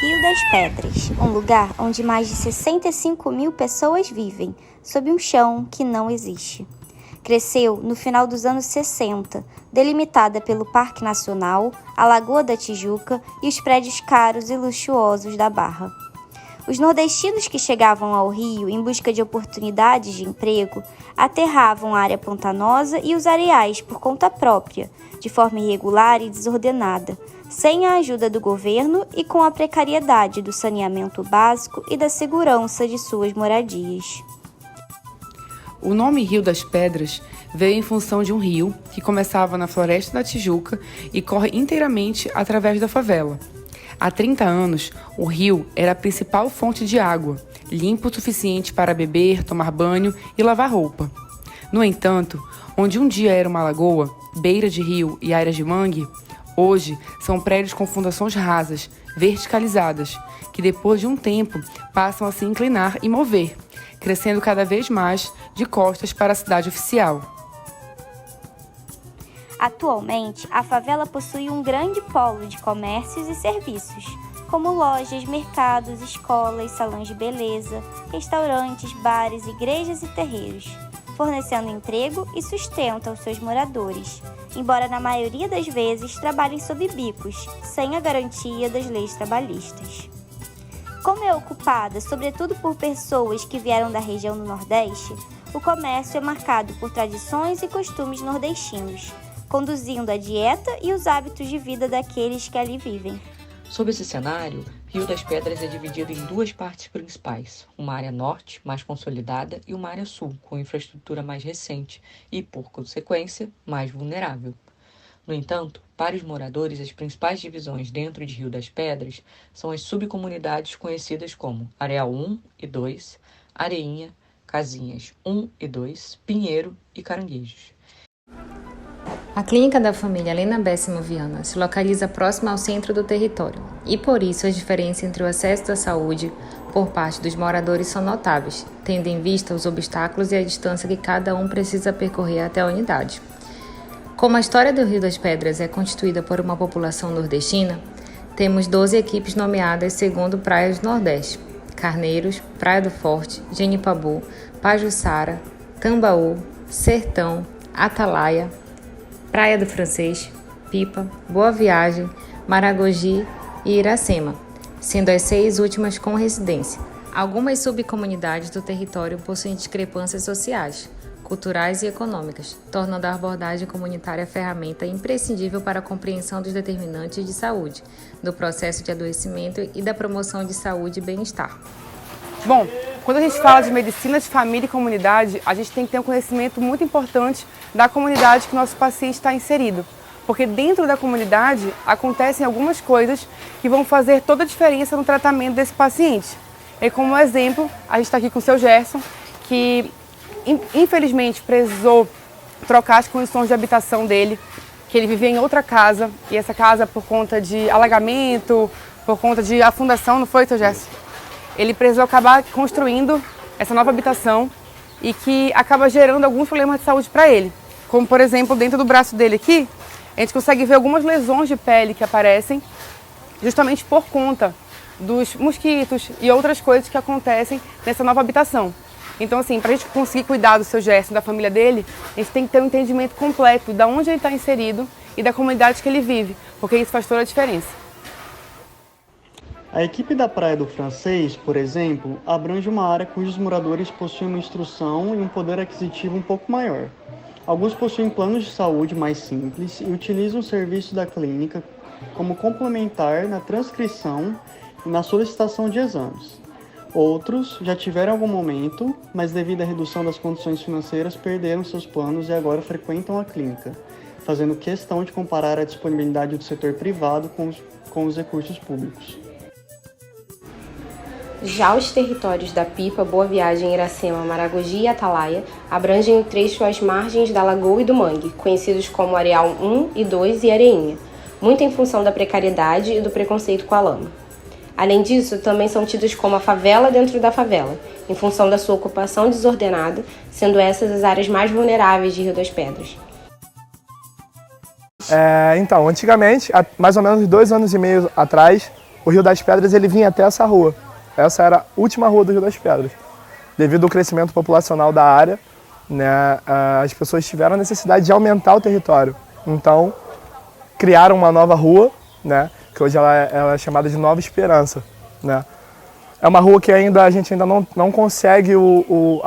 Rio das Pedras, um lugar onde mais de 65 mil pessoas vivem, sob um chão que não existe. Cresceu no final dos anos 60, delimitada pelo Parque Nacional, a Lagoa da Tijuca e os prédios caros e luxuosos da Barra. Os nordestinos que chegavam ao Rio em busca de oportunidades de emprego aterravam a área pantanosa e os areais por conta própria, de forma irregular e desordenada, sem a ajuda do governo e com a precariedade do saneamento básico e da segurança de suas moradias. O nome Rio das Pedras veio em função de um rio que começava na Floresta da Tijuca e corre inteiramente através da favela. Há 30 anos, o rio era a principal fonte de água, limpo o suficiente para beber, tomar banho e lavar roupa. No entanto, onde um dia era uma lagoa, beira de rio e áreas de mangue, hoje são prédios com fundações rasas, verticalizadas, que depois de um tempo passam a se inclinar e mover, crescendo cada vez mais de costas para a cidade oficial. Atualmente, a favela possui um grande polo de comércios e serviços, como lojas, mercados, escolas, salões de beleza, restaurantes, bares, igrejas e terreiros, fornecendo emprego e sustento aos seus moradores, embora na maioria das vezes trabalhem sob bicos, sem a garantia das leis trabalhistas. Como é ocupada sobretudo por pessoas que vieram da região do Nordeste, o comércio é marcado por tradições e costumes nordestinos, conduzindo a dieta e os hábitos de vida daqueles que ali vivem. Sob esse cenário, Rio das Pedras é dividido em duas partes principais, uma área norte, mais consolidada, e uma área sul, com infraestrutura mais recente e, por consequência, mais vulnerável. No entanto, para os moradores, as principais divisões dentro de Rio das Pedras são as subcomunidades conhecidas como Areal 1 e 2, Areinha, Casinhas 1 e 2, Pinheiro e Caranguejos. A clínica da família Helena Béssimo Viana se localiza próxima ao centro do território e, por isso, as diferenças entre o acesso à saúde por parte dos moradores são notáveis, tendo em vista os obstáculos e a distância que cada um precisa percorrer até a unidade. Como a história do Rio das Pedras é constituída por uma população nordestina, temos 12 equipes nomeadas segundo praias do Nordeste: Carneiros, Praia do Forte, Genipabu, Pajuçara, Tambaú, Sertão, Atalaia, Praia do Francês, Pipa, Boa Viagem, Maragogi e Iracema, sendo as 6 últimas com residência. Algumas subcomunidades do território possuem discrepâncias sociais, culturais e econômicas, tornando a abordagem comunitária a ferramenta imprescindível para a compreensão dos determinantes de saúde, do processo de adoecimento e da promoção de saúde e bem-estar. Bom, quando a gente fala de medicina de família e comunidade, a gente tem que ter um conhecimento muito importante da comunidade que o nosso paciente está inserido. Porque dentro da comunidade acontecem algumas coisas que vão fazer toda a diferença no tratamento desse paciente. E como exemplo, a gente está aqui com o seu Gerson, que infelizmente precisou trocar as condições de habitação dele, que ele vivia em outra casa, e essa casa, por conta de alagamento, por conta de afundação, não foi, seu Gerson? Ele precisou acabar construindo essa nova habitação e que acaba gerando alguns problemas de saúde para ele. Como, por exemplo, dentro do braço dele aqui, a gente consegue ver algumas lesões de pele que aparecem justamente por conta dos mosquitos e outras coisas que acontecem nessa nova habitação. Então, assim, para a gente conseguir cuidar do seu Gerson, da família dele, a gente tem que ter um entendimento completo de onde ele está inserido e da comunidade que ele vive, porque isso faz toda a diferença. A equipe da Praia do Francês, por exemplo, abrange uma área cujos moradores possuem uma instrução e um poder aquisitivo um pouco maior. Alguns possuem planos de saúde mais simples e utilizam o serviço da clínica como complementar na transcrição e na solicitação de exames. Outros já tiveram algum momento, mas devido à redução das condições financeiras perderam seus planos e agora frequentam a clínica, fazendo questão de comparar a disponibilidade do setor privado com os recursos públicos. Já os territórios da Pipa, Boa Viagem, Iracema, Maragogi e Atalaia abrangem o trecho às margens da Lagoa e do Mangue, conhecidos como Areal 1 e 2 e Areinha, muito em função da precariedade e do preconceito com a lama. Além disso, também são tidos como a favela dentro da favela, em função da sua ocupação desordenada, sendo essas as áreas mais vulneráveis de Rio das Pedras. Então, antigamente, há mais ou menos 2 anos e meio atrás, o Rio das Pedras ele vinha até essa rua. Essa era a última rua do Rio das Pedras. Devido ao crescimento populacional da área, né, as pessoas tiveram a necessidade de aumentar o território. Então, criaram uma nova rua, né, que hoje ela é chamada de Nova Esperança. Né. É uma rua que a gente ainda não consegue o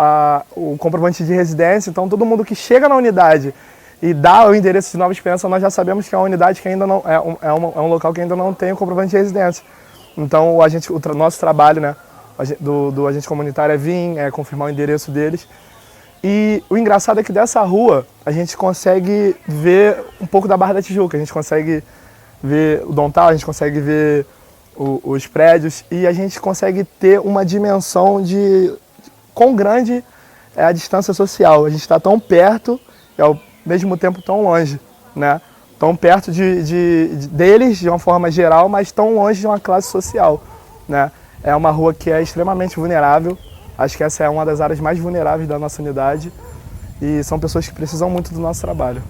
comprovante de residência, então todo mundo que chega na unidade e dá o endereço de Nova Esperança, nós já sabemos que é uma unidade que ainda não é um local que ainda não tem o comprovante de residência. Então o nosso trabalho, né, do agente comunitário é vir, confirmar o endereço deles. E o engraçado é que dessa rua a gente consegue ver um pouco da Barra da Tijuca, a gente consegue ver o Dontal, a gente consegue ver os prédios e a gente consegue ter uma dimensão de quão grande é a distância social. A gente está tão perto e ao mesmo tempo tão longe, né? Tão perto deles de uma forma geral, mas tão longe de uma classe social, né? É uma rua que é extremamente vulnerável. Acho que essa é uma das áreas mais vulneráveis da nossa unidade e são pessoas que precisam muito do nosso trabalho.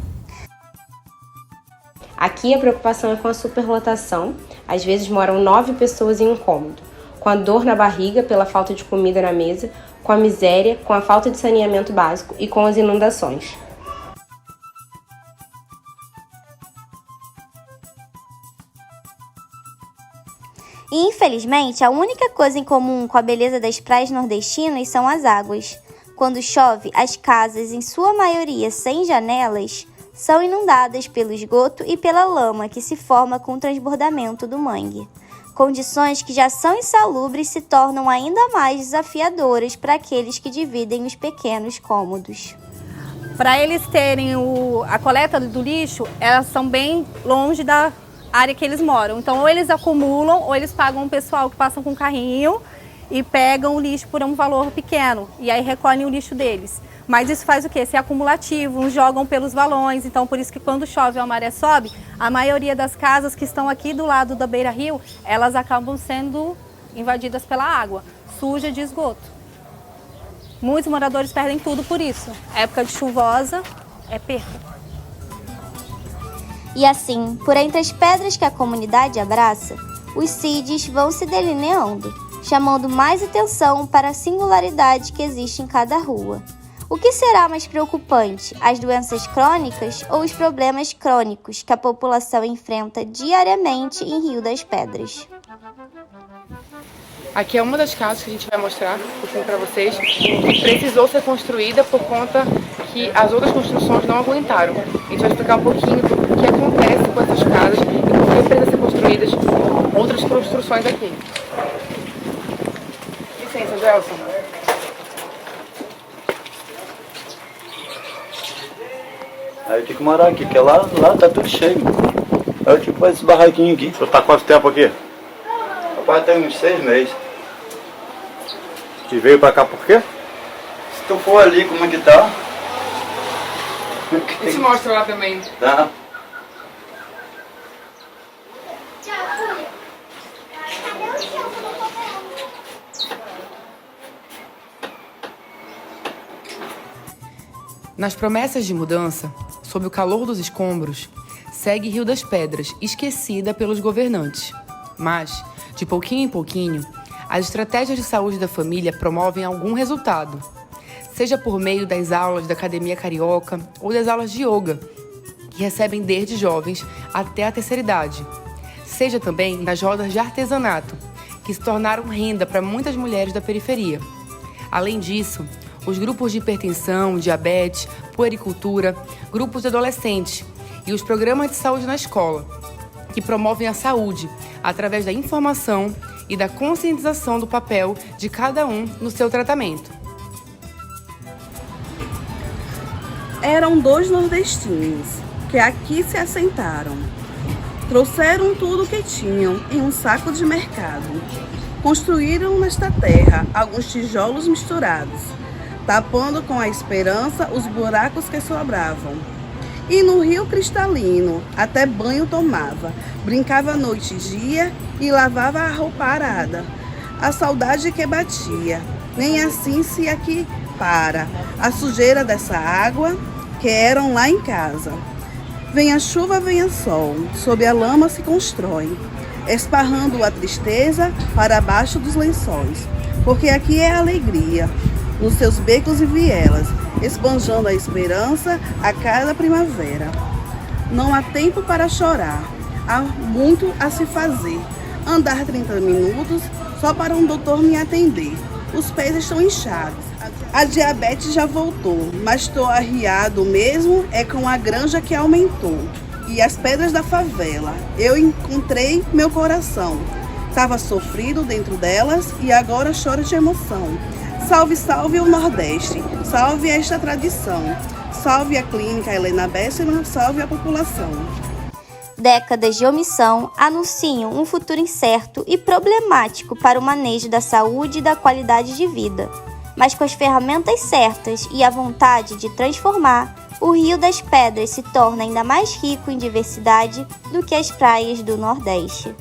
Aqui a preocupação é com a superlotação. Às vezes moram 9 pessoas em um cômodo, com a dor na barriga pela falta de comida na mesa, com a miséria, com a falta de saneamento básico e com as inundações. E, infelizmente, a única coisa em comum com a beleza das praias nordestinas são as águas. Quando chove, as casas, em sua maioria sem janelas, são inundadas pelo esgoto e pela lama que se forma com o transbordamento do mangue. Condições que já são insalubres se tornam ainda mais desafiadoras para aqueles que dividem os pequenos cômodos. Para eles terem a coleta do lixo, elas são bem longe da área que eles moram. Então, ou eles acumulam, ou eles pagam um pessoal que passa com carrinho e pegam o lixo por um valor pequeno. E aí recolhem o lixo deles. Mas isso faz o quê? Ser acumulativo, uns jogam pelos valões. Então, por isso que quando chove ou a maré sobe, a maioria das casas que estão aqui do lado da beira-rio, elas acabam sendo invadidas pela água, suja de esgoto. Muitos moradores perdem tudo por isso. Época de chuvosa é perda. E assim, por entre as pedras que a comunidade abraça, os CIDs vão se delineando, chamando mais atenção para a singularidade que existe em cada rua. O que será mais preocupante, as doenças crônicas ou os problemas crônicos que a população enfrenta diariamente em Rio das Pedras? Aqui é uma das casas que a gente vai mostrar um pouquinho para vocês, que precisou ser construída por conta que as outras construções não aguentaram. A gente vai explicar um pouquinho o que acontece com essas casas e por que precisam ser construídas outras construções aqui. Licença, Gelson. Aí eu tenho que morar aqui, porque lá tá tudo cheio. Aí eu tenho que fazer esse barraquinho aqui. O senhor tá há quanto tempo aqui? Rapaz, tem uns 6 meses. E veio pra cá por quê? Se tu for ali, como é que tá? A gente mostra lá também. Tá. Nas promessas de mudança, sob o calor dos escombros, segue Rio das Pedras, esquecida pelos governantes. Mas, de pouquinho em pouquinho, as estratégias de saúde da família promovem algum resultado, seja por meio das aulas da Academia Carioca ou das aulas de yoga, que recebem desde jovens até a terceira idade, seja também nas rodas de artesanato, que se tornaram renda para muitas mulheres da periferia. Além disso, os grupos de hipertensão, diabetes, puericultura, grupos de adolescentes e os programas de saúde na escola, que promovem a saúde através da informação e da conscientização do papel de cada um no seu tratamento. Eram 2 nordestinos que aqui se assentaram. Trouxeram tudo o que tinham em um saco de mercado. Construíram nesta terra alguns tijolos misturados, tapando com a esperança os buracos que sobravam. E no rio cristalino até banho tomava, brincava noite e dia e lavava a roupa arada. A saudade que batia, nem assim se aqui para, a sujeira dessa água que eram lá em casa. Venha chuva, venha sol, sob a lama se constrói. esparrando a tristeza para baixo dos lençóis, porque aqui é alegria, nos seus becos e vielas, esbanjando a esperança a cada primavera. Não há tempo para chorar, há muito a se fazer. Andar 30 minutos só para um doutor me atender. Os pés estão inchados. A diabetes já voltou, mas estou arriado mesmo é com a granja que aumentou. E as pedras da favela, eu encontrei meu coração. Estava sofrido dentro delas e agora choro de emoção. Salve, salve o Nordeste, salve esta tradição. Salve a clínica Helena Bessima, salve a população. Décadas de omissão anunciam um futuro incerto e problemático para o manejo da saúde e da qualidade de vida. Mas com as ferramentas certas e a vontade de transformar, o Rio das Pedras se torna ainda mais rico em diversidade do que as praias do Nordeste.